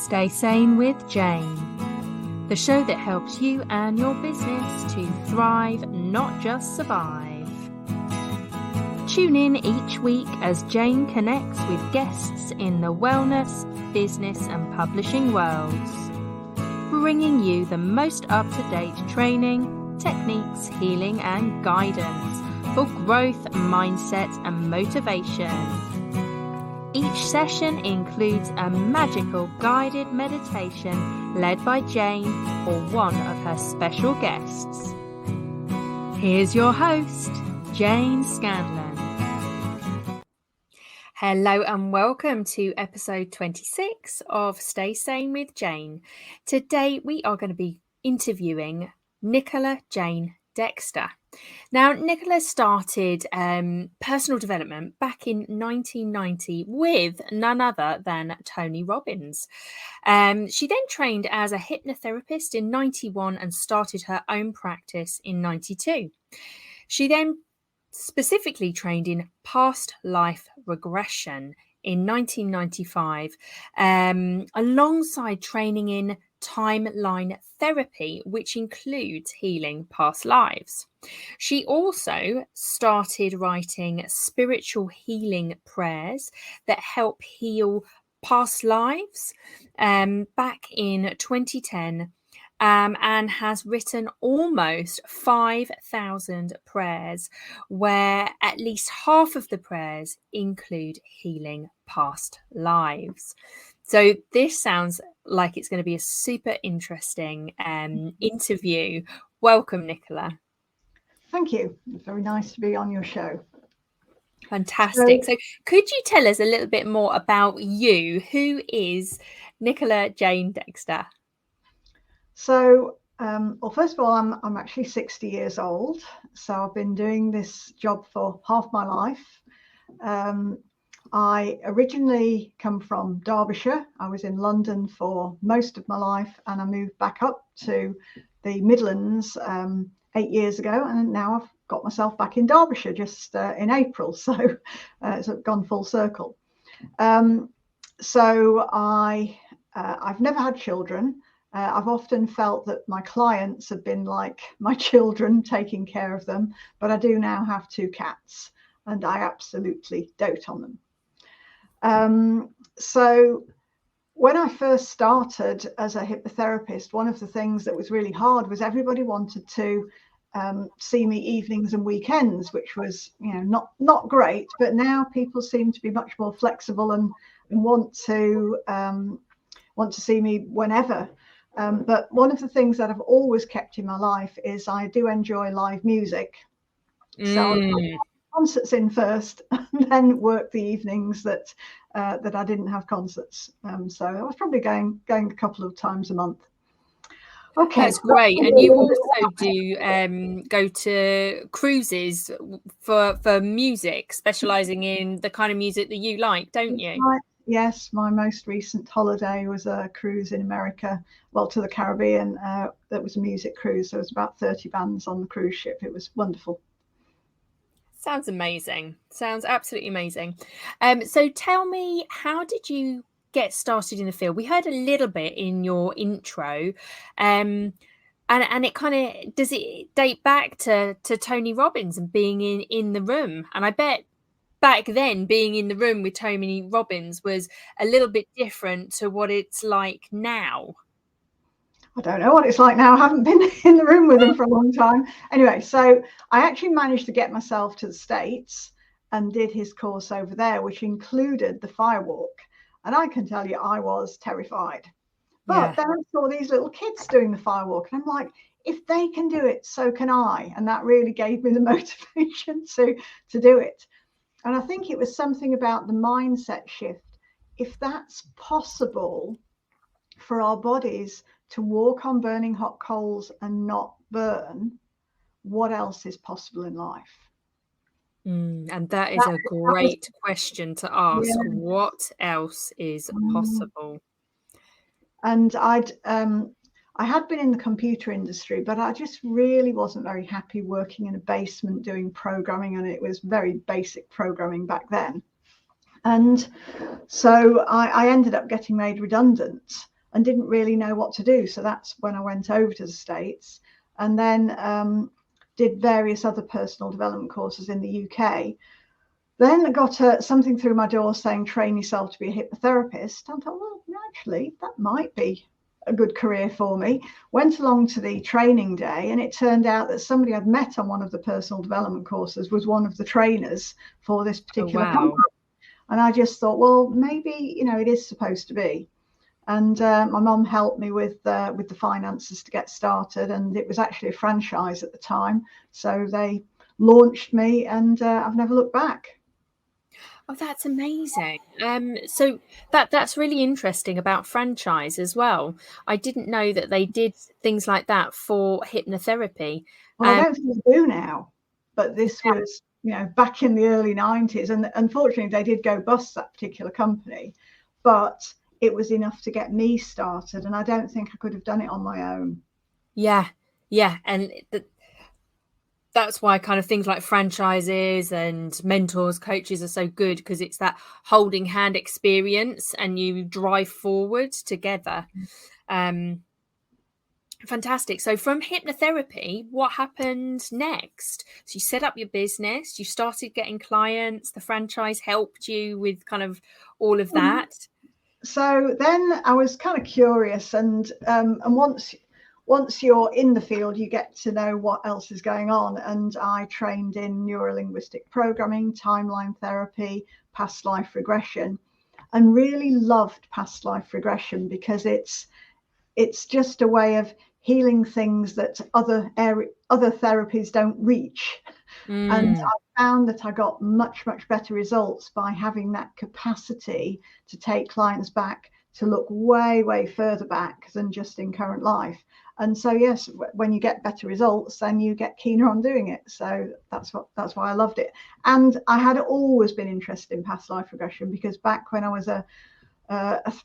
Stay Sane with Jane, the show that helps you and your business to thrive, not just survive. Tune in each week as Jane connects with guests in the wellness, business and publishing worlds, bringing you the most up-to-date training, techniques, healing and guidance for growth, mindset and motivation. Each session includes a magical guided meditation led by Jane or one of her special guests. Here's your host, Jane Scanlon. Hello and welcome to episode 26 of Stay Sane with Jane. Today we are going to be interviewing Nicola Jane Dexter. Now, Nicola started personal development back in 1990 with none other than Tony Robbins. She then trained as a hypnotherapist in 91 and started her own practice in 92. She then specifically trained in past life regression in 1995, alongside training in timeline therapy, which includes healing past lives. She also started writing spiritual healing prayers that help heal past lives back in 2010. And has written almost 5,000 prayers, where at least half of the prayers include healing past lives. So this sounds like it's going to be a super interesting interview. Welcome, Nicola. Thank you. It's very nice to be on your show. Fantastic. So could you tell us a little bit more about you? Who is Nicola Jane Dexter? So, well, first of all, I'm actually 60 years old. So I've been doing this job for half my life. I originally come from Derbyshire. I was in London for most of my life, and I moved back up to the Midlands 8 years ago, and now I've got myself back in Derbyshire just in April. So it's gone full circle. So I've never had children. I've often felt that my clients have been like my children, taking care of them, but I do now have 2 cats, and I absolutely dote on them. So when I first started as a hypnotherapist, one of the things that was really hard was everybody wanted to see me evenings and weekends, which was, not great. But now people seem to be much more flexible and want to see me whenever. But one of the things that I've always kept in my life is I do enjoy live music. So concerts in first, and then work the evenings that I didn't have concerts. So I was probably going a couple of times a month. Okay, that's great. And you also do go to cruises for music, specialising in the kind of music that you like, don't you? Yes, my most recent holiday was a cruise in America, to the Caribbean. That was a music cruise. There was about 30 bands on the cruise ship. It was wonderful. Sounds amazing. Sounds absolutely amazing. So tell me, how did you get started in the field? We heard a little bit in your intro, and it kind of, does it date back to Tony Robbins and being in the room? And I bet back then being in the room with Tony Robbins was a little bit different to what it's like now. I don't know what it's like now. I haven't been in the room with him for a long time. Anyway, so I actually managed to get myself to the States and did his course over there, which included the firewalk. And I can tell you, I was terrified. But then I saw these little kids doing the firewalk, and I'm like, if they can do it, so can I. And that really gave me the motivation to do it. And I think it was something about the mindset shift. If that's possible for our bodies to walk on burning hot coals and not burn, what else is possible in life? And that is a great question to ask. Yeah. What else is possible? And I had been in the computer industry, but I just really wasn't very happy working in a basement doing programming, and it was very basic programming back then. And so I ended up getting made redundant. and didn't really know what to do. So that's when I went over to the States, and then did various other personal development courses in the UK. Then I got something through my door saying, train yourself to be a hypnotherapist. I thought, well, actually, that might be a good career for me. Went along to the training day, and it turned out that somebody I'd met on one of the personal development courses was one of the trainers for this particular company. And I just thought, well, maybe, it is supposed to be. And my mum helped me with the finances to get started. And it was actually a franchise at the time. So they launched me, and I've never looked back. Oh, that's amazing. So that's really interesting about franchise as well. I didn't know that they did things like that for hypnotherapy. Well, I don't think they do now, but this was, back in the early 90s. And unfortunately, they did go bust, that particular company. But it was enough to get me started. And I don't think I could have done it on my own. Yeah. And that's why kind of things like franchises and mentors, coaches are so good, because it's that holding hand experience and you drive forward together. Fantastic. So from hypnotherapy, what happened next? So you set up your business, you started getting clients, the franchise helped you with kind of all of that. So then I was kind of curious, and once you're in the field, you get to know what else is going on. And I trained in neuro-linguistic programming, timeline therapy, past life regression, and really loved past life regression because it's just a way of healing things that other therapies don't reach. And I found that I got much, much better results by having that capacity to take clients back, to look way, way further back than just in current life. And so, yes, when you get better results, then you get keener on doing it. So that's why I loved it. And I had always been interested in past life regression, because back when I was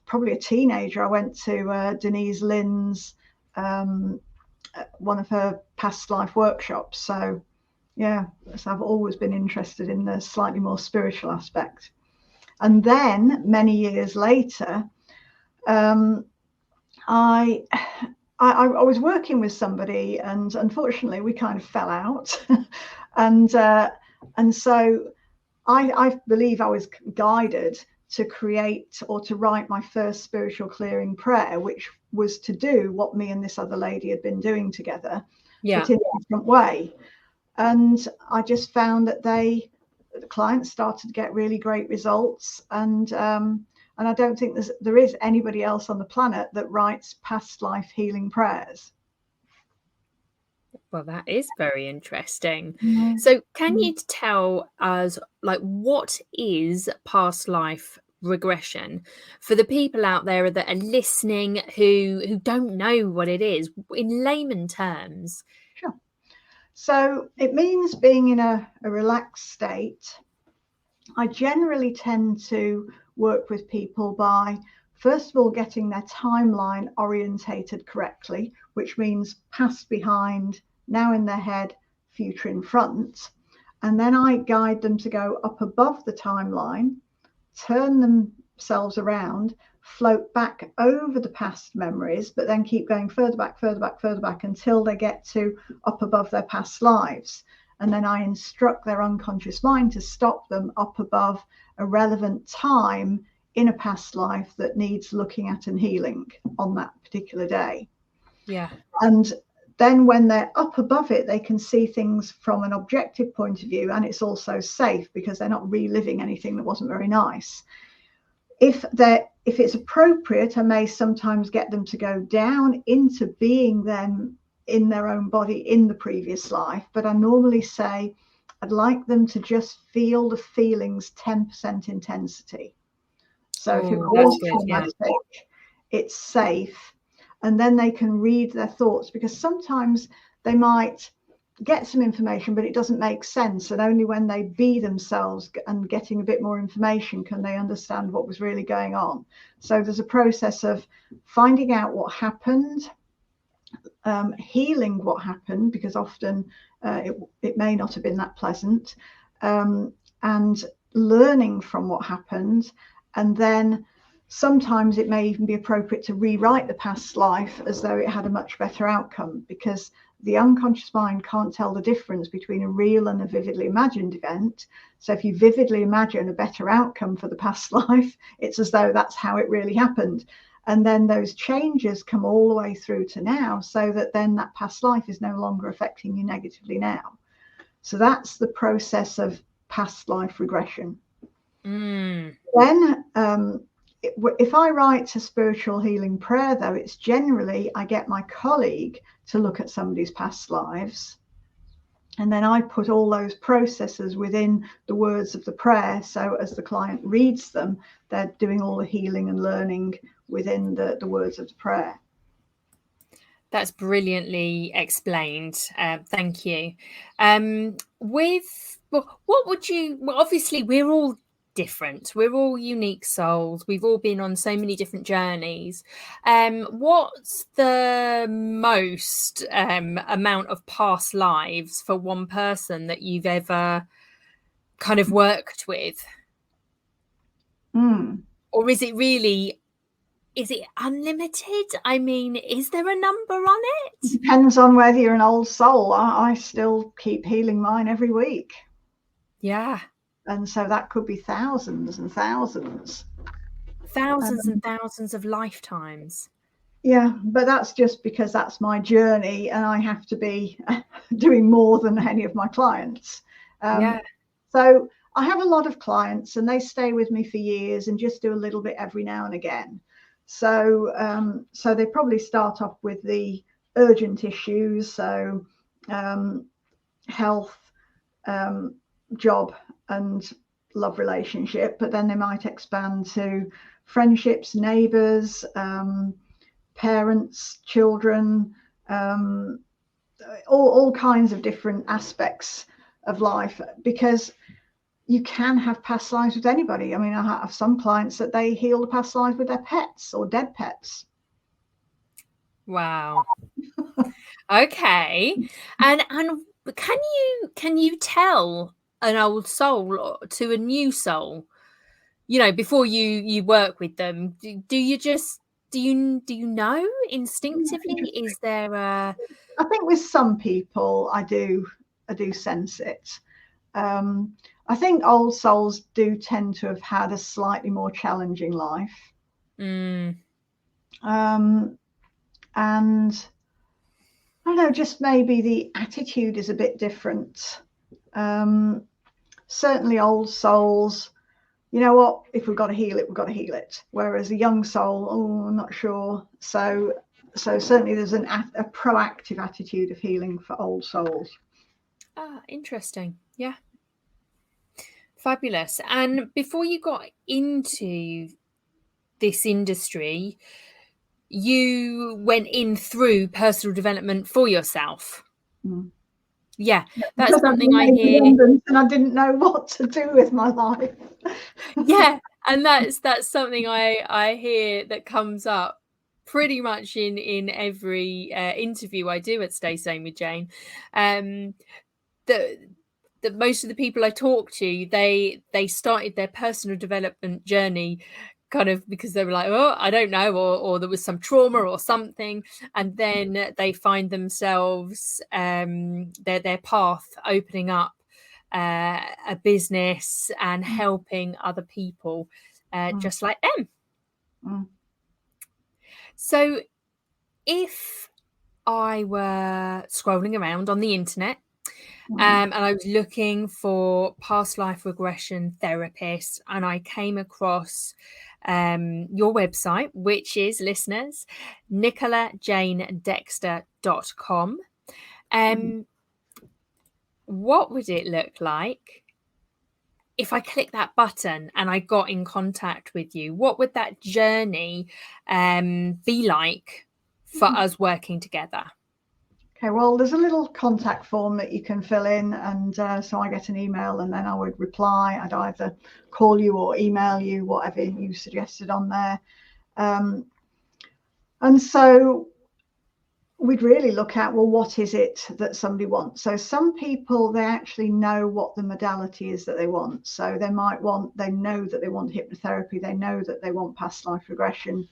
probably a teenager, I went to Denise Lynn's, one of her past life workshops. So yeah, so I've always been interested in the slightly more spiritual aspect. And then many years later, I was working with somebody, and unfortunately we kind of fell out. and so I believe I was guided to create or to write my first spiritual clearing prayer, which was to do what me and this other lady had been doing together, but in a different way. And I just found that the clients started to get really great results. And I don't think there is anybody else on the planet that writes past life healing prayers. Well, that is very interesting. So can you tell us, like, what is past life regression for the people out there that are listening who don't know what it is, in layman terms? Sure. So it means being in a relaxed state. I generally tend to work with people by, first of all, getting their timeline orientated correctly, which means past, behind, now in their head, future in front. And then I guide them to go up above the timeline, turn themselves around, float back over the past memories, but then keep going further back, further back, further back until they get to up above their past lives. And then I instruct their unconscious mind to stop them up above a relevant time in a past life that needs looking at and healing on that particular day. Yeah. And then when they're up above it, they can see things from an objective point of view, and it's also safe because they're not reliving anything that wasn't very nice. If it's appropriate, I may sometimes get them to go down into being them in their own body in the previous life, but I normally say I'd like them to just feel the feelings 10% intensity. So if it was traumatic, it's safe. And then they can read their thoughts, because sometimes they might get some information, but it doesn't make sense. And only when they be themselves and getting a bit more information can they understand what was really going on. So there's a process of finding out what happened, healing what happened, because often it may not have been that pleasant, and learning from what happened, and then sometimes it may even be appropriate to rewrite the past life as though it had a much better outcome, because the unconscious mind can't tell the difference between a real and a vividly imagined event. So if you vividly imagine a better outcome for the past life, it's as though that's how it really happened. And then those changes come all the way through to now, so that then that past life is no longer affecting you negatively now. So that's the process of past life regression. Then if I write a spiritual healing prayer, though, it's generally I get my colleague to look at somebody's past lives, and then I put all those processes within the words of the prayer. So as the client reads them, they're doing all the healing and learning within the words of the prayer. That's brilliantly explained. Thank you. What would you, well, obviously we're all different. We're all unique souls. We've all been on so many different journeys. What's the most amount of past lives for one person that you've ever kind of worked with? Or is it really, is it unlimited? I mean, is there a number on it? It depends on whether you're an old soul. I still keep healing mine every week. Yeah. And so that could be thousands and thousands. Thousands and thousands of lifetimes. Yeah, but that's just because that's my journey, and I have to be doing more than any of my clients. So I have a lot of clients, and they stay with me for years and just do a little bit every now and again. So so they probably start off with the urgent issues, so health, job and love relationship, but then they might expand to friendships, neighbors, parents, children, all kinds of different aspects of life, because you can have past lives with anybody. I mean, I have some clients that they heal the past lives with their pets or dead pets. Wow. Okay. And can you tell an old soul to a new soul, you know, before you work with them? Do you know instinctively? Is there a... I think with some people I do sense it. I think old souls do tend to have had a slightly more challenging life. And I don't know, just maybe the attitude is a bit different. Certainly old souls, you know what, if we've got to heal it, we've got to heal it. Whereas a young soul, oh, I'm not sure. So certainly there's a proactive attitude of healing for old souls. Ah, interesting. Yeah. Fabulous. And before you got into this industry, you went in through personal development for yourself. Yeah, that's something I hear. And I didn't know what to do with my life. Yeah, and that's something I hear that comes up pretty much in every interview I do at Stay Sane with Jane. That most of the people I talk to, they started their personal development journey kind of because they were like, oh, I don't know, or there was some trauma or something, and then they find themselves their path opening up a business and helping other people just like them. So if I were scrolling around on the internet and I was looking for past life regression therapists, and I came across your website, which is, listeners, NicolaJaneDexter.com. What would it look like if I clicked that button and I got in contact with you? What would that journey be like for us working together? Okay, well, there's a little contact form that you can fill in, and so I get an email, and then I would reply. I'd either call you or email you, whatever you suggested on there. And so we'd really look at, well, what is it that somebody wants? So some people, they actually know what the modality is that they want. So they know that they want hypnotherapy, they know that they want past life regression,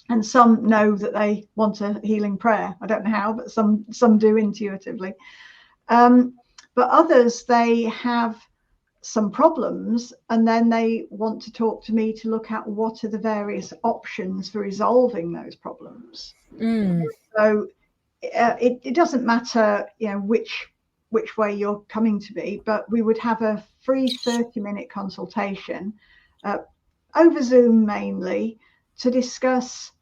and some know that they want a healing prayer. I don't know how, but some do intuitively. But others, they have some problems, and then they want to talk to me to look at what are the various options for resolving those problems. So it doesn't matter, which way you're coming to be, but we would have a free 30-minute consultation over Zoom mainly, to discuss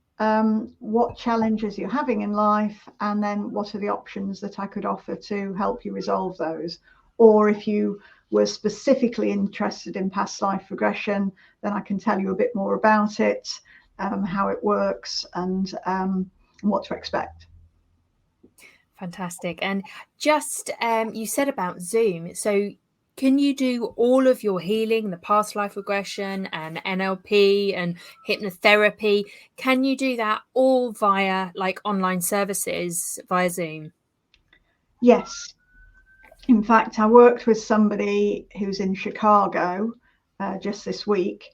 what challenges you're having in life, and then what are the options that I could offer to help you resolve those. Or if you were specifically interested in past life regression, then I can tell you a bit more about it, how it works, and what to expect. Fantastic. And just you said about Zoom, so can you do all of your healing, the past life regression and NLP and hypnotherapy? Can you do that all via like online services via Zoom? Yes. In fact, I worked with somebody who's in Chicago just this week,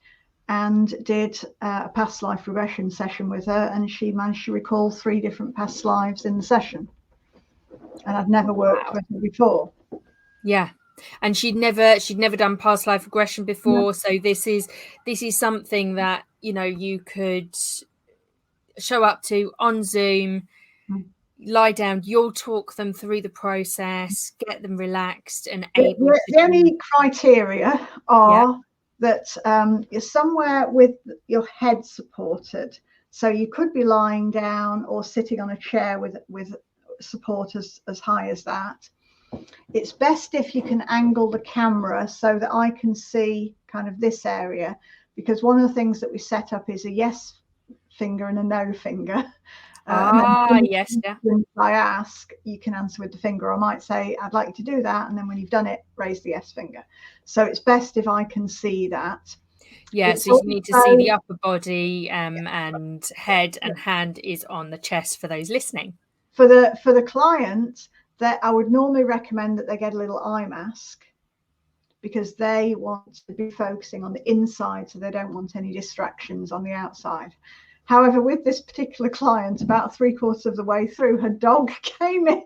and did a past life regression session with her, and she managed to recall 3 different past lives in the session. And I'd never worked with her before. Yeah. And she'd never done past life regression before. No. So this is something that, you could show up to on Zoom, lie down, you'll talk them through the process, get them relaxed and able to. The only criteria are that you're somewhere with your head supported. So you could be lying down or sitting on a chair with support as high as that. It's best if you can angle the camera so that I can see kind of this area, because one of the things that we set up is a yes finger and a no finger. Yes. Yeah. When I ask, you can answer with the finger. I might say, I'd like you to do that. And then when you've done it, raise the yes finger. So it's best if I can see that. Yeah, so you need to see the upper body and head and hand is on the chest for those listening. For the client, that I would normally recommend that they get a little eye mask, because they want to be focusing on the inside, so they don't want any distractions on the outside. However, with this particular client, about 3/4 of the way through, her dog came in,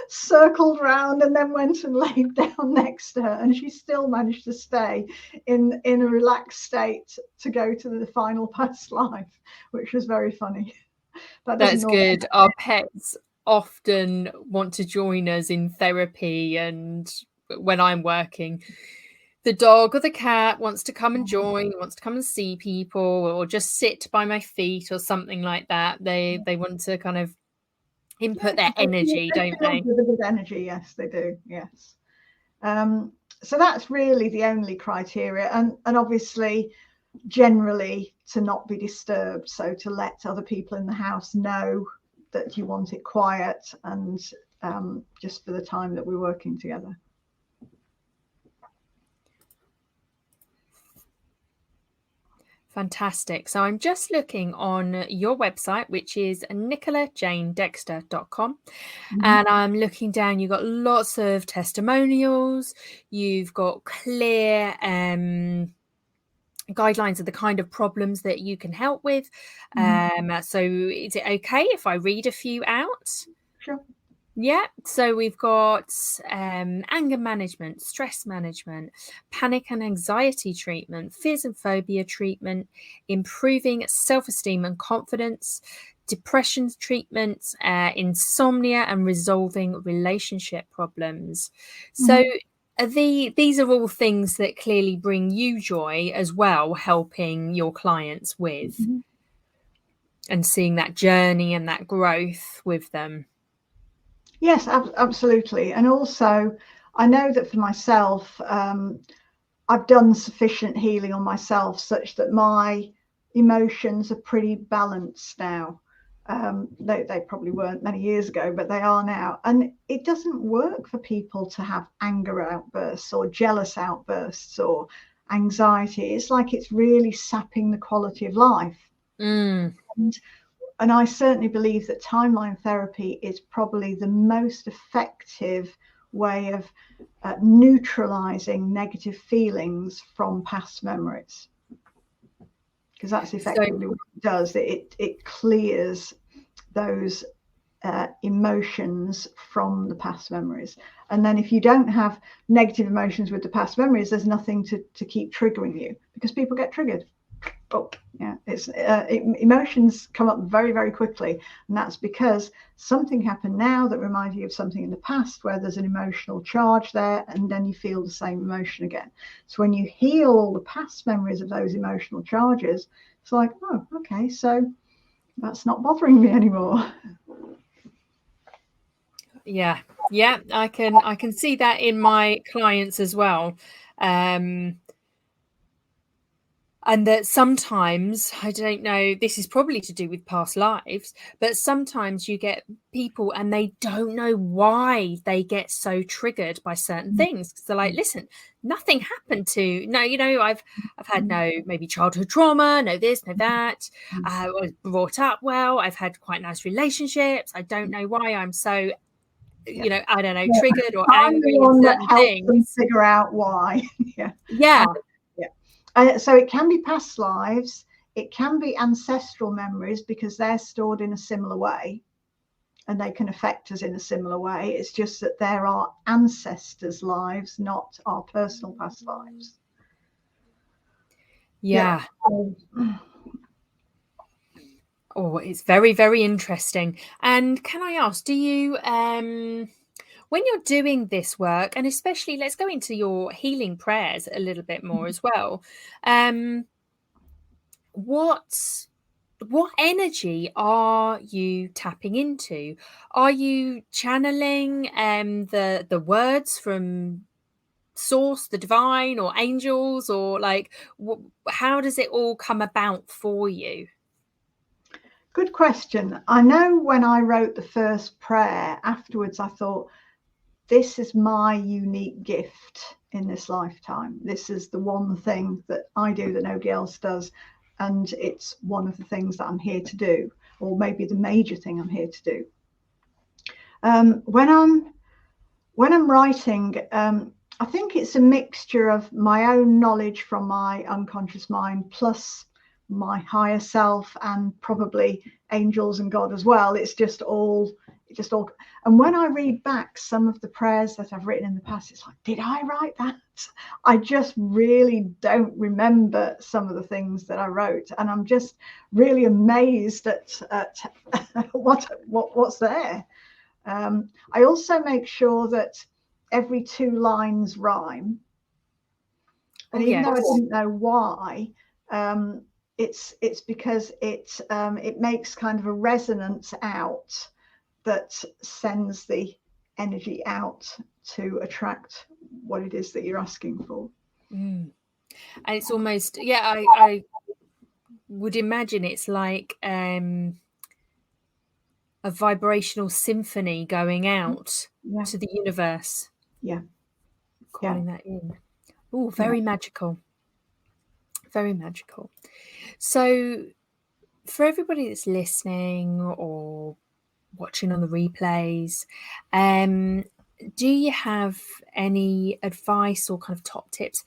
circled round, and then went and laid down next to her, and she still managed to stay in a relaxed state to go to the final past life, which was very funny. That's good. Our pets often want to join us in therapy, and when I'm working, the dog or the cat wants to come and join, wants to come and see people, or just sit by my feet or something like that. They want to kind of input their energy, don't they? With a good energy, yes, they do. Yes. So that's really the only criteria, and obviously, generally, to not be disturbed. So to let other people in the house know that you want it quiet, and just for the time that we're working together. Fantastic. So I'm just looking on your website, which is nicoladexter.com. And I'm looking down, you've got lots of testimonials, you've got clear guidelines of the kind of problems that you can help with. So is it okay if I read a few out? Sure. Yeah, so we've got anger management, stress management, panic and anxiety treatment, fears and phobia treatment, improving self-esteem and confidence, depression treatment, insomnia, and resolving relationship problems. So these are all things that clearly bring you joy as well, helping your clients with and seeing that journey and that growth with them. Yes, absolutely. And also, I know that for myself, I've done sufficient healing on myself such that my emotions are pretty balanced now. They probably weren't many years ago, but they are now. And it doesn't work for people to have anger outbursts or jealous outbursts or anxiety. It's like it's really sapping the quality of life. And and I certainly believe that timeline therapy is probably the most effective way of neutralizing negative feelings from past memories, because that's effectively what it does. It clears those emotions from the past memories. And then if you don't have negative emotions with the past memories, there's nothing to keep triggering you, because people get triggered. Oh yeah, it's emotions come up very, very quickly, and that's because something happened now that reminds you of something in the past where there's an emotional charge there, and then you feel the same emotion again. So when you heal all the past memories of those emotional charges, it's like, oh, okay, so that's not bothering me anymore. Yeah, I can see that in my clients as well. And that sometimes, I don't know, this is probably to do with past lives, but sometimes you get people and they don't know why they get so triggered by certain things. They're like, listen, nothing happened to, no, I've had no maybe childhood trauma, no this, no that. I was brought up well. I've had quite nice relationships. I don't know why I'm so, I don't know, triggered or angry at certain things. Figure out why. Yeah. So it can be past lives, it can be ancestral memories, because they're stored in a similar way and they can affect us in a similar way. It's just that they're our ancestors' lives, not our personal past lives. Yeah. Oh, it's very, very interesting. And can I ask, do you when you're doing this work, and especially let's go into your healing prayers a little bit more as well, what energy are you tapping into? Are you channeling the words from source, the divine, or angels, or like how does it all come about for you? Good question. I know when I wrote the first prayer, afterwards I thought, this is my unique gift in this lifetime. This is the one thing that I do that nobody else does. And it's one of the things that I'm here to do, or maybe the major thing I'm here to do. When I'm writing, I think it's a mixture of my own knowledge from my unconscious mind, plus my higher self, and probably angels and God as well. It's just all. And when I read back some of the prayers that I've written in the past, it's like, did I write that? I just really don't remember some of the things that I wrote, and I'm just really amazed at what's there. I also make sure that every 2 lines rhyme, and even though I didn't know why, it's because it makes kind of a resonance out that sends the energy out to attract what it is that you're asking for. And it's almost, I would imagine it's like a vibrational symphony going out to the universe. Calling that in. Oh, very magical. Very magical. So for everybody that's listening or watching on the replays, do you have any advice or kind of top tips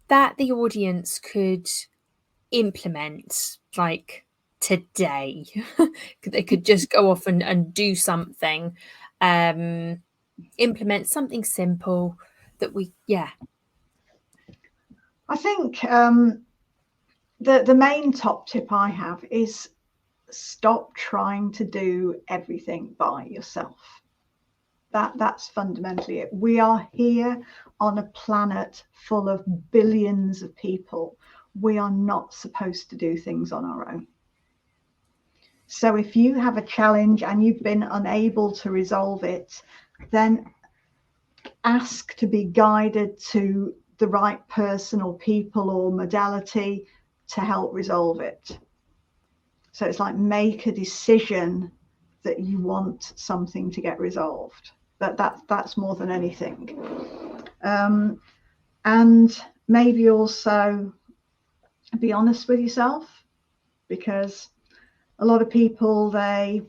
that the audience could implement, like today? They could just go off and do something, implement something simple that I think the main top tip I have is stop trying to do everything by yourself. That's fundamentally it. We are here on a planet full of billions of people. We are not supposed to do things on our own. So if you have a challenge and you've been unable to resolve it, then ask to be guided to the right person or people or modality to help resolve it. So it's like, make a decision that you want something to get resolved. That's more than anything. And maybe also be honest with yourself, because a lot of people, they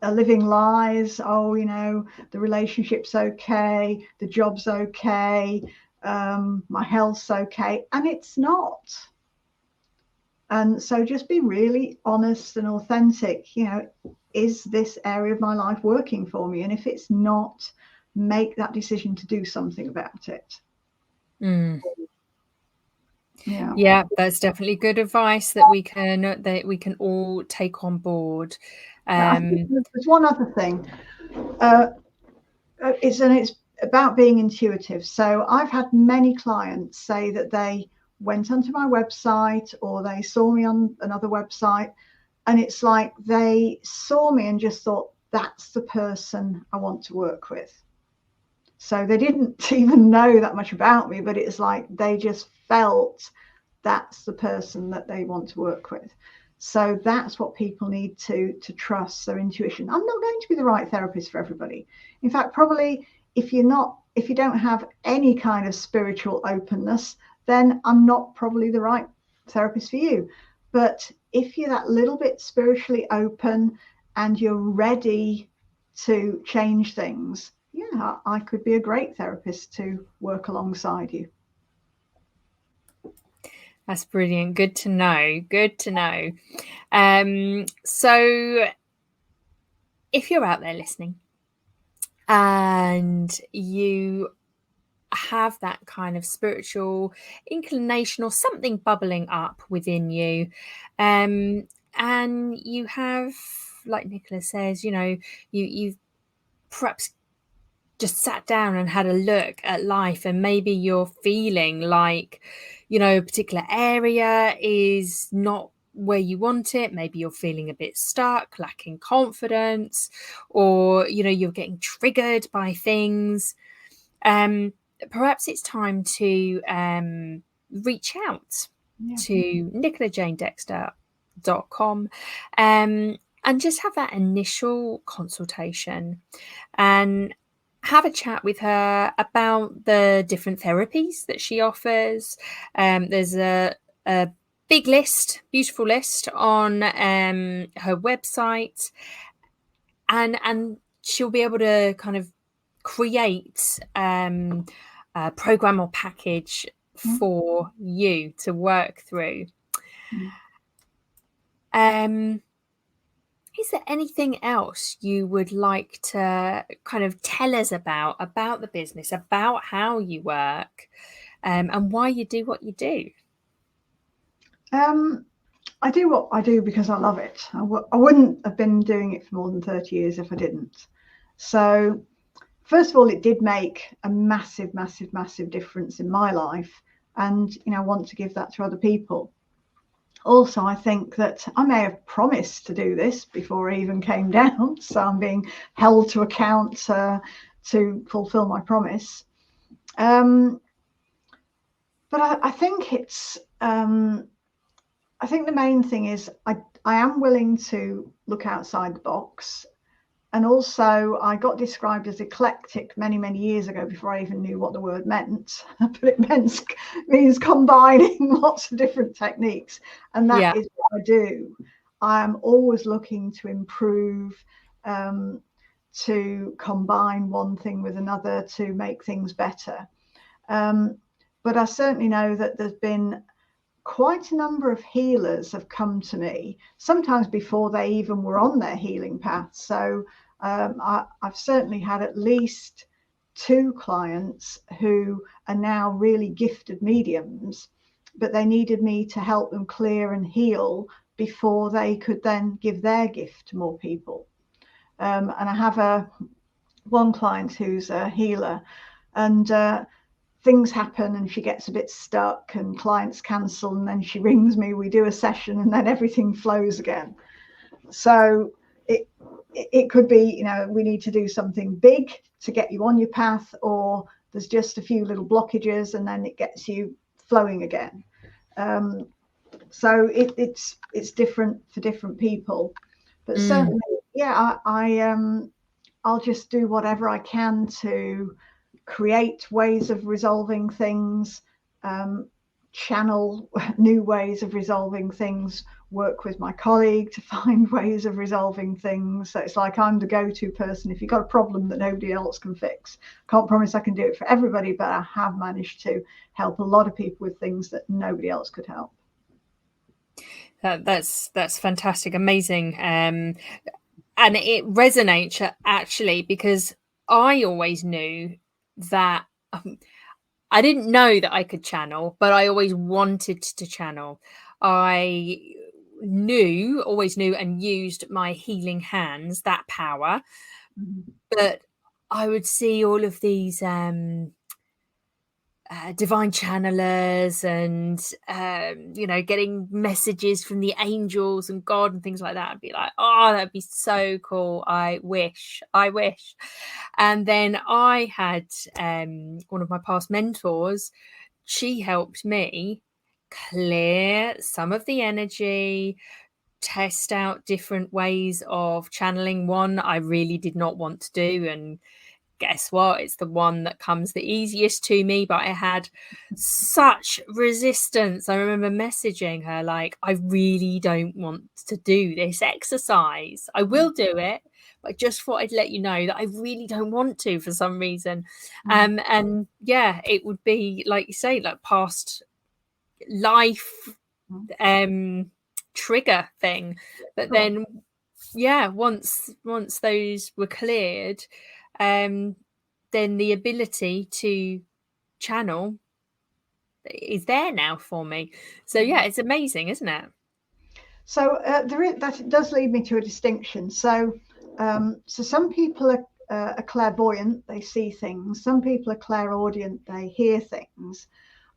are living lies. Oh, you know, the relationship's okay, the job's okay, my health's okay, and it's not. And so just be really honest and authentic. You know, is this area of my life working for me? And if it's not, make that decision to do something about it. Yeah, that's definitely good advice that we can all take on board. I think there's one other thing. It's about being intuitive. So I've had many clients say that they went onto my website or they saw me on another website, and it's like they saw me and just thought, that's the person I want to work with. So they didn't even know that much about me, but it's like they just felt that's the person that they want to work with. So that's what people need to trust, their intuition. I'm not going to be the right therapist for everybody. In fact, probably if you don't have any kind of spiritual openness, then I'm not probably the right therapist for you. But if you're that little bit spiritually open and you're ready to change things, yeah, I could be a great therapist to work alongside you. That's brilliant. Good to know. Good to know. So if you're out there listening and you have that kind of spiritual inclination or something bubbling up within you, and you have, like Nicola says, you know, you've perhaps just sat down and had a look at life, and maybe you're feeling like, you know, a particular area is not where you want it. Maybe you're feeling a bit stuck, lacking confidence, or, you know, you're getting triggered by things. Perhaps it's time to reach out to nicolajane.dexter.com and just have that initial consultation and have a chat with her about the different therapies that she offers. There's a big list, beautiful list on her website, and she'll be able to kind of create a program or package for you to work through. Is there anything else you would like to kind of tell us about the business, about how you work, and why you do what you do? I do what I do because I love it. I wouldn't have been doing it for more than 30 years if I didn't. So first of all, it did make a massive, massive, massive difference in my life. And, you know, I want to give that to other people. Also, I think that I may have promised to do this before I even came down. So I'm being held to account to fulfill my promise. But I think it's, I think the main thing is I am willing to look outside the box. And also, I got described as eclectic many, many years ago before I even knew what the word meant. But it means combining lots of different techniques. And that is what I do. I'm always looking to improve, to combine one thing with another to make things better. But I certainly know that there's been quite a number of healers have come to me, sometimes before they even were on their healing path. So I've certainly had at least 2 clients who are now really gifted mediums, but they needed me to help them clear and heal before they could then give their gift to more people. And I have one client who's a healer, and things happen and she gets a bit stuck and clients cancel, and then she rings me, we do a session, and then everything flows again. So it could be, you know, we need to do something big to get you on your path, or there's just a few little blockages and then it gets you flowing again. So it's different for different people, but certainly, yeah, I'll just do whatever I can to create ways of resolving things, channel new ways of resolving things, work with my colleague to find ways of resolving things. So it's like I'm the go-to person if you've got a problem that nobody else can fix. Can't promise I can do it for everybody, but I have managed to help a lot of people with things that nobody else could help. That's fantastic, amazing. And it resonates actually, because I always knew that I didn't know that I could channel, but I always wanted to channel. I always knew and used my healing hands, that power. But I would see all of these divine channelers and getting messages from the angels and God and things like that. I'd be like, oh, that'd be so cool. I wish. And then I had one of my past mentors. She helped me clear some of the energy, test out different ways of channeling. One I really did not want to do, and guess what? It's the one that comes the easiest to me, but I had such resistance. I remember messaging her like, I really don't want to do this exercise. I will do it, but I just thought I'd let you know that I really don't want to for some reason. And yeah, it would be like you say, like past life trigger thing. But then once those were cleared, then the ability to channel is there now for me. So yeah, it's amazing, isn't it? So that does lead me to a distinction. So some people are clairvoyant, they see things. Some people are clairaudient, they hear things.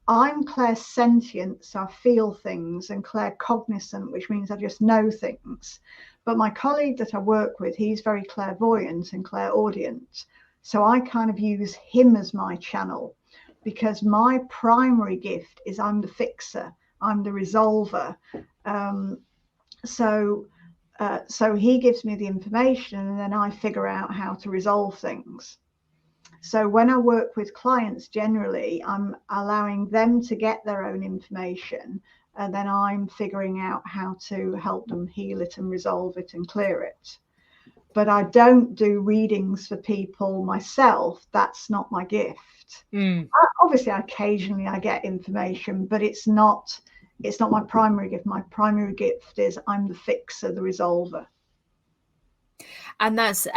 I'm clairsentient, so I feel things, and claircognizant, which means I just know things. But my colleague that I work with, he's very clairvoyant and clairaudient. So I kind of use him as my channel, because my primary gift is I'm the fixer, I'm the resolver. So he gives me the information, and then I figure out how to resolve things. So when I work with clients, generally, I'm allowing them to get their own information, and then I'm figuring out how to help them heal it and resolve it and clear it. But I don't do readings for people myself. That's not my gift. Obviously, occasionally I get information, but it's not my primary gift. My primary gift is I'm the fixer, the resolver. And that's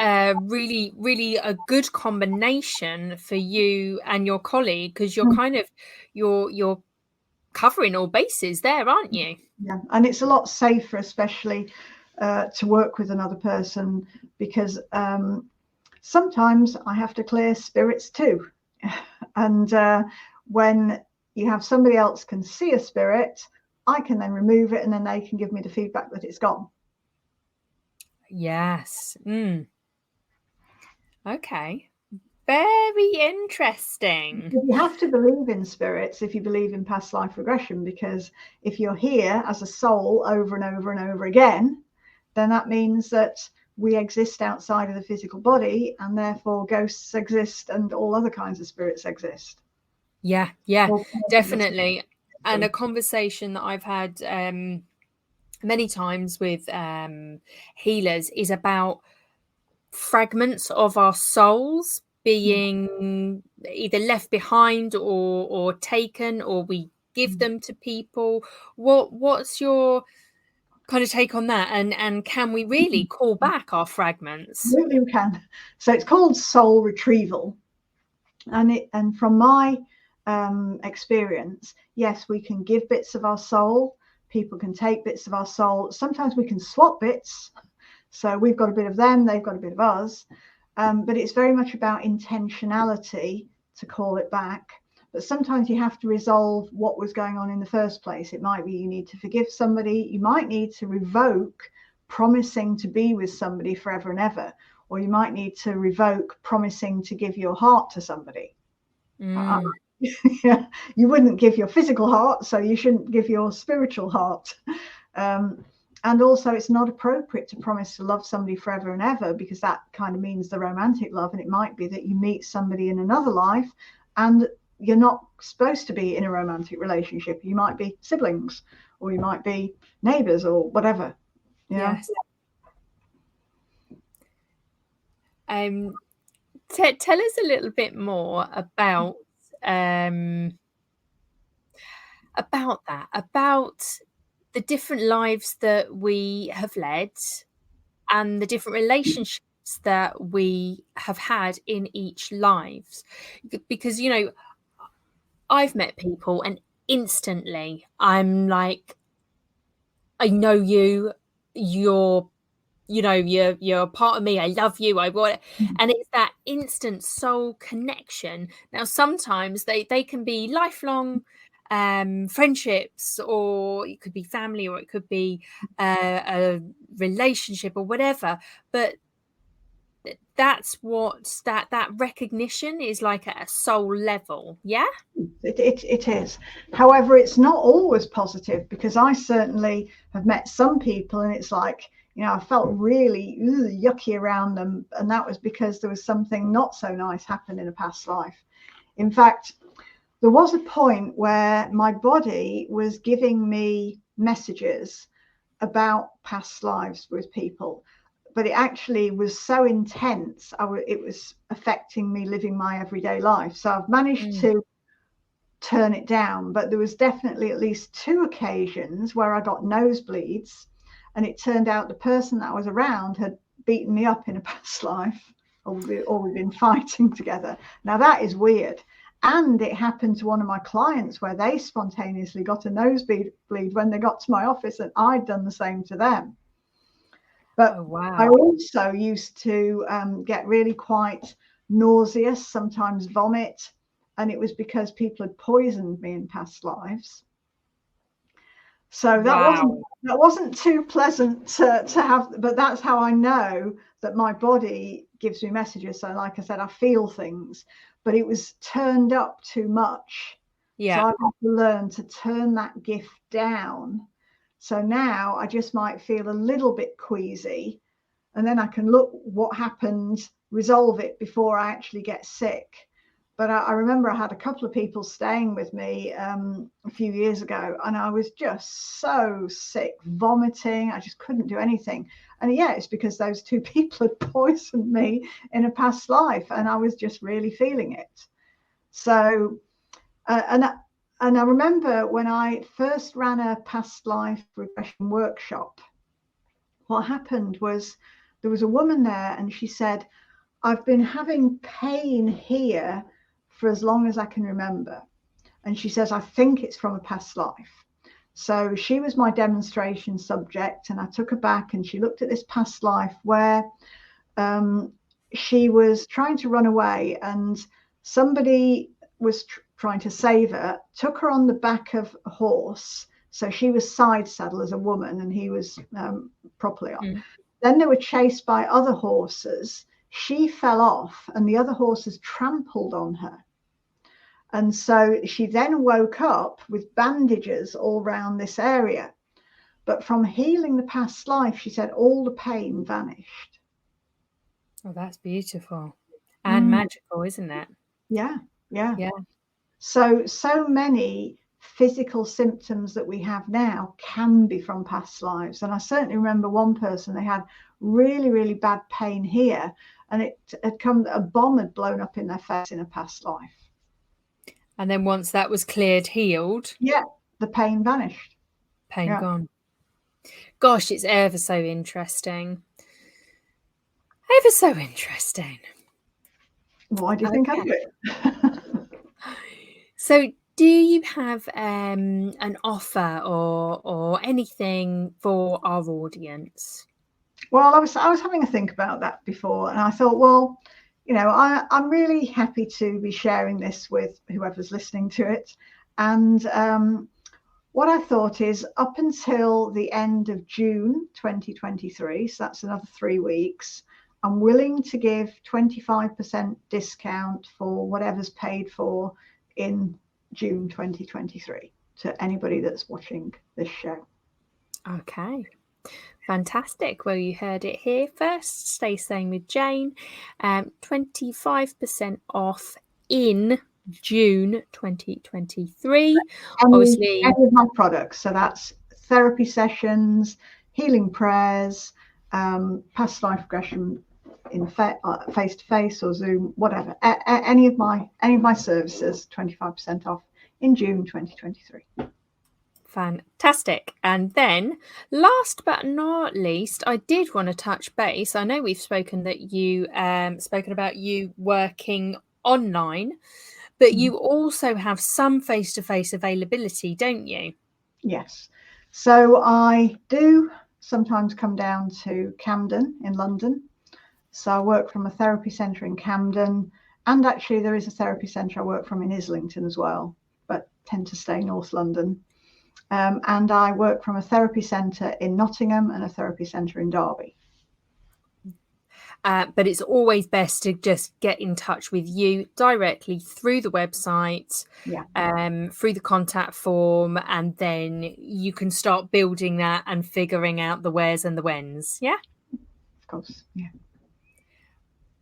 really, really a good combination for you and your colleague, because you're kind of you're covering all bases there, aren't you? Yeah, and it's a lot safer, especially to work with another person, because sometimes I have to clear spirits too. And when you have somebody else can see a spirit, I can then remove it, and then they can give me the feedback that it's gone. Yes. Okay. Very interesting. You have to believe in spirits if you believe in past life regression, because if you're here as a soul over and over and over again, then that means that we exist outside of the physical body, and therefore ghosts exist and all other kinds of spirits exist. Yeah, definitely. And a conversation that I've had many times with healers is about fragments of our souls being either left behind or taken, or we give them to people. What's your kind of take on that? And can we really call back our fragments? Absolutely, we can. So it's called soul retrieval, and from my experience, yes, we can give bits of our soul. People can take bits of our soul. Sometimes we can swap bits. So we've got a bit of them, they've got a bit of us. But it's very much about intentionality to call it back. But sometimes you have to resolve what was going on in the first place. It might be you need to forgive somebody. You might need to revoke promising to be with somebody forever and ever. Or you might need to revoke promising to give your heart to somebody. Yeah, you wouldn't give your physical heart, so you shouldn't give your spiritual heart. And also, it's not appropriate to promise to love somebody forever and ever, because that kind of means the romantic love. And it might be that you meet somebody in another life and you're not supposed to be in a romantic relationship. You might be siblings, or you might be neighbors, or whatever. Yes. Tell us a little bit more about the different lives that we have led and the different relationships that we have had in each lives. Because, you know, I've met people and instantly I'm like, I know you, you're a part of me. I love you. I want it. And it's that instant soul connection. Now, sometimes they can be lifelong friendships, or it could be family, or it could be a relationship or whatever. But that's what that recognition is like at a soul level. Yeah. It is. However, it's not always positive, because I certainly have met some people and it's like, you know, I felt really yucky around them, and that was because there was something not so nice happened in a past life. In fact, there was a point where my body was giving me messages about past lives with people, but it actually was so intense, it was affecting me living my everyday life. So I've managed to turn it down, but there was definitely at least 2 occasions where I got nosebleeds, and it turned out the person that I was around had beaten me up in a past life, or we've been fighting together. Now that is weird. And it happened to one of my clients where they spontaneously got a nosebleed when they got to my office, and I'd done the same to them. But I also used to get really quite nauseous, sometimes vomit, and it was because people had poisoned me in past lives. So that wasn't too pleasant to have, but that's how I know that my body gives me messages. So like I said, I feel things, but it was turned up too much. So I had to learn to turn that gift down. So now I just might feel a little bit queasy, and then I can look what happened, resolve it before I actually get sick. But I remember I had a couple of people staying with me a few years ago, and I was just so sick, vomiting. I just couldn't do anything. And yeah, it's because those 2 people had poisoned me in a past life, and I was just really feeling it. So, and I remember when I first ran a past life regression workshop, what happened was there was a woman there, and she said, I've been having pain here for as long as I can remember. And she says, I think it's from a past life. So she was my demonstration subject, and I took her back, and she looked at this past life where she was trying to run away, and somebody was trying to save her, took her on the back of a horse. So she was side saddle as a woman, and he was properly on. Then they were chased by other horses. She fell off, and the other horses trampled on her. And so she then woke up with bandages all around this area. But from healing the past life, she said all the pain vanished. Oh, that's beautiful and magical, isn't it? Yeah. So many physical symptoms that we have now can be from past lives. And I certainly remember one person, they had really, really bad pain here, and it had come, a bomb had blown up in their face in a past life. And then once that was cleared, healed, the pain vanished. Pain gone. Gosh, it's ever so interesting. Ever so interesting. Why do you think I do it? So do you have an offer or anything for our audience? Well, I was having a think about that before, and I thought, well, you know, I'm really happy to be sharing this with whoever's listening to it. And what I thought is, up until the end of June 2023, so that's another 3 weeks, I'm willing to give 25% discount for whatever's paid for in June 2023 to anybody that's watching this show. Okay. Fantastic. Well, you heard it here first. Stay sane with Jane. 25% off in June 2023. Any of my products. So that's therapy sessions, healing prayers, past life regression in face to face or Zoom, whatever. Any of my services, 25% off in June 2023. Fantastic. And then last but not least, I did want to touch base. I know we've spoken about you working online, but you also have some face-to-face availability, don't you? Yes. So I do sometimes come down to Camden in London. So I work from a therapy centre in Camden, and actually there is a therapy centre I work from in Islington as well, but tend to stay North London. And I work from a therapy centre in Nottingham and a therapy centre in Derby. But it's always best to just get in touch with you directly through the website, through the contact form, and then you can start building that and figuring out the wheres and the whens. Yeah? Of course, yeah.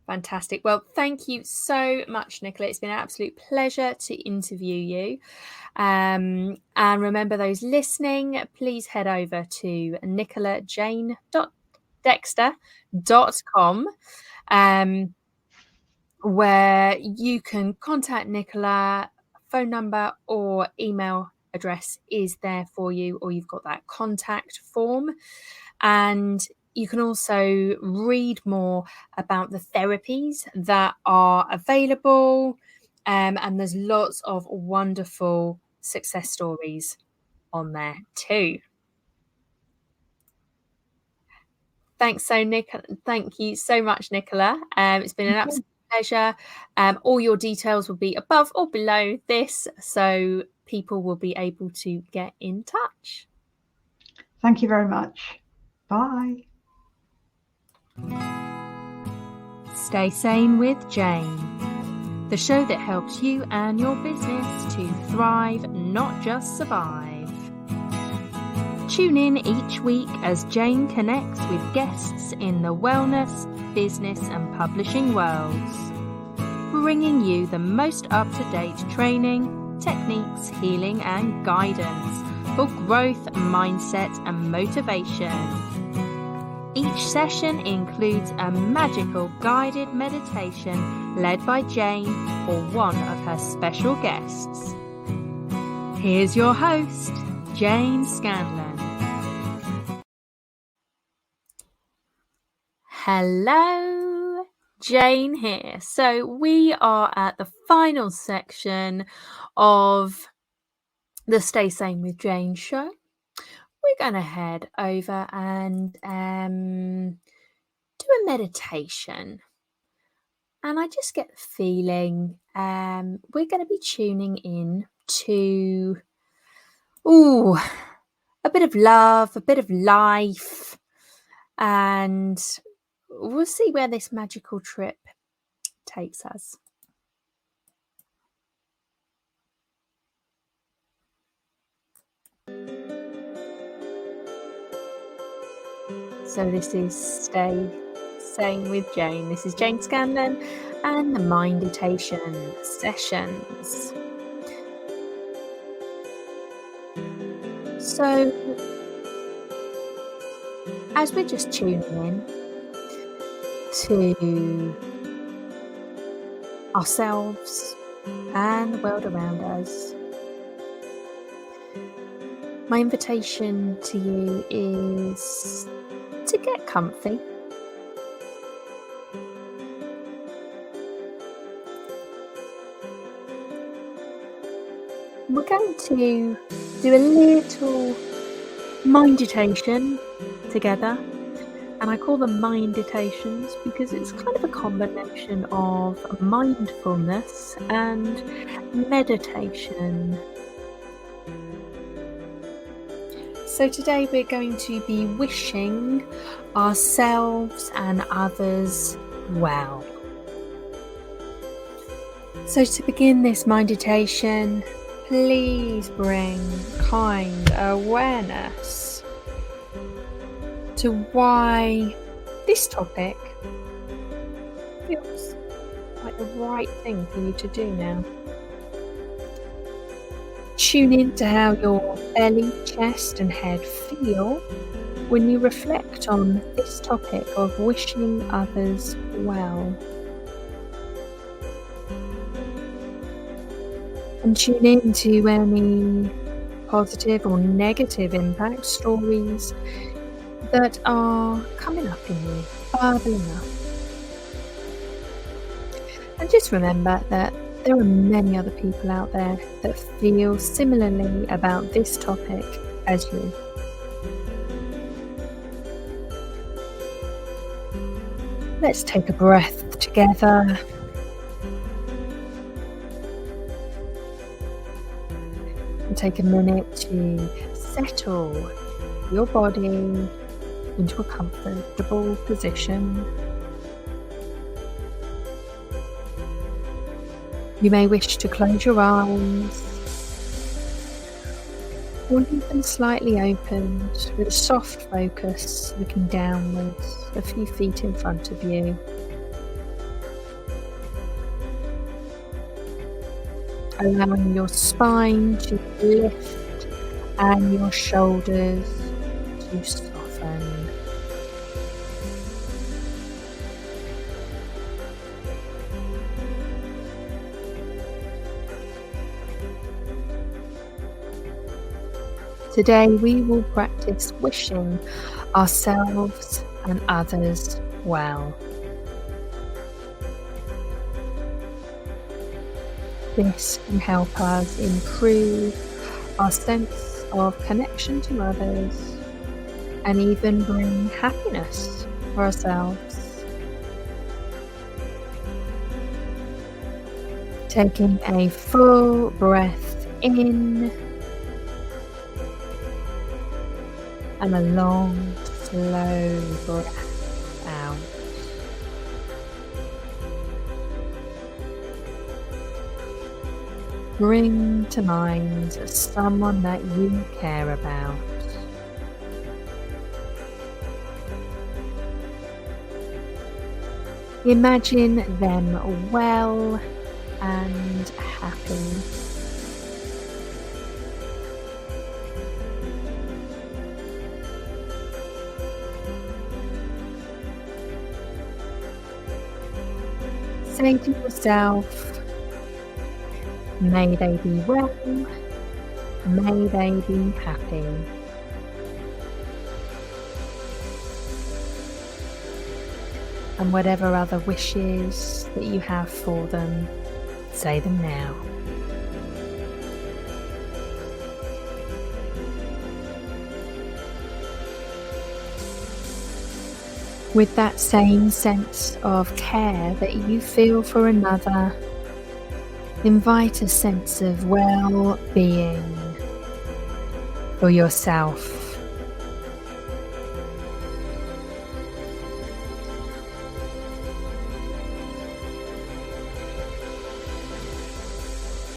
Fantastic. Well, thank you so much, Nicola. It's been an absolute pleasure to interview you. And remember, those listening, please head over to nicolajane.dexter.com, where you can contact Nicola. Phone number or email address is there for you, or you've got that contact form. And you can also read more about the therapies that are available. And there's lots of wonderful success stories on there too. Thank you so much, Nicola. It's been an absolute pleasure. All your details will be above or below this, so people will be able to get in touch. Thank you very much. Bye. Stay Sane with Jane, the show that helps you and your business to thrive, not just survive. Tune in each week as Jane connects with guests in the wellness, business and publishing worlds, bringing you the most up-to-date training, techniques, healing and guidance for growth, mindset and motivation. Each session includes a magical guided meditation led by Jane or one of her special guests. Here's your host, Jane Scanlon. Hello, Jane here. So we are at the final section of the Stay Sane with Jane show. We're going to head over and do a meditation. And I just get the feeling we're going to be tuning in to a bit of love, a bit of life, and we'll see where this magical trip takes us. So this is Stay Sane with Jane. This is Jane Scanlon and the Minditation Sessions. So as we're just tuning in to ourselves and the world around us, my invitation to you is to get comfy. We're going to do a little Minditation together, and I call them Minditations because it's kind of a combination of mindfulness and meditation. So today we're going to be wishing ourselves and others well. So to begin this Minditation, please bring kind awareness to why this topic feels like the right thing for you to do now. Tune in to how your belly, chest, and head feel when you reflect on this topic of wishing others well. And tune in to any positive or negative impact stories that are coming up in you, bubbling up. And just remember that there are many other people out there that feel similarly about this topic as you. Let's take a breath together. And take a minute to settle your body into a comfortable position. You may wish to close your eyes or leave them slightly opened with a soft focus looking downwards a few feet in front of you. Allowing your spine to lift and your shoulders to soften. Today we will practice wishing ourselves and others well. This can help us improve our sense of connection to others and even bring happiness for ourselves. Taking a full breath in and a long, slow breath out. Bring to mind someone that you care about. Imagine them well and happy. Say to yourself, may they be well, may they be happy. And whatever other wishes that you have for them, say them now. With that same sense of care that you feel for another, invite a sense of well-being for yourself